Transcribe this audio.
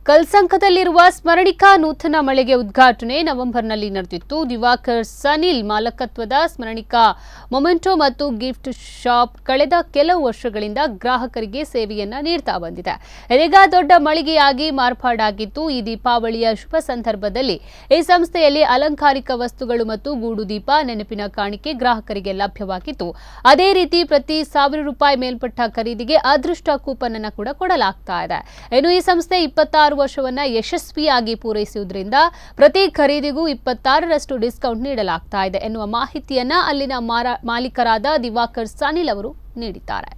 ಕಲ್ಸಂಕದಲ್ಲಿರುವ ಸ್ಮರಣಿಕಾ ನೂತನ ಮಳಿಗೆ ಉದ್ಘಾಟನೆ ನವೆಂಬರ್ನಲ್ಲಿ ನಡೆದಿತ್ತು. ದಿವಾಕರ್ ಸನಿಲ್ ಮಾಲಕತ್ವದ ಸ್ಮರಣಿಕಾ ಮೊಮೆಂಟೋ ಮತ್ತು ಗಿಫ್ಟ್ ಶಾಪ್ ಕಳೆದ ಕೆಲವು ವರ್ಷಗಳಿಂದ ಗ್ರಾಹಕರಿಗೆ ಸೇವೆಯನ್ನ ನೀಡ್ತಾ ಬಂದಿದೆ. ಇದೀಗ ದೊಡ್ಡ ಮಳಿಗೆಯಾಗಿ ಮಾರ್ಪಾಡಾಗಿತ್ತು. ಈ ದೀಪಾವಳಿಯ ಶುಭ ಸಂದರ್ಭದಲ್ಲಿ ಈ ಸಂಸ್ಥೆಯಲ್ಲಿ ಅಲಂಕಾರಿಕ ವಸ್ತುಗಳು ಮತ್ತು ಗೂಡು ದೀಪ ನೆನಪಿನ ಕಾಣಿಕೆ ಗ್ರಾಹಕರಿಗೆ ಲಭ್ಯವಾಗಿತ್ತು. ಅದೇ ರೀತಿ ಪ್ರತಿ ₹1000 ಮೇಲ್ಪಟ್ಟ ಖರೀದಿಗೆ ಅದೃಷ್ಟ ಕೂಪನ್ ಅನ್ನು ಕೂಡ ಕೊಡಲಾಗ್ತಾ ಇದೆ. ಇನ್ನು ಈ ಸಂಸ್ಥೆ 26 ವರ್ಷವನ್ನ ಯಶಸ್ವಿಯಾಗಿ ಪೂರೈಸುವುದರಿಂದ ಪ್ರತಿ ಖರೀದಿಗೂ 26ರಷ್ಟು ಡಿಸ್ಕೌಂಟ್ ನೀಡಲಾಗ್ತಾ ಇದೆ ಎನ್ನುವ ಮಾಹಿತಿಯನ್ನ ಅಲ್ಲಿನ ಮಾಲೀಕರಾದ ದಿವಾಕರ್ ಸನಿಲ್ ಅವರು ನೀಡಿದ್ದಾರೆ.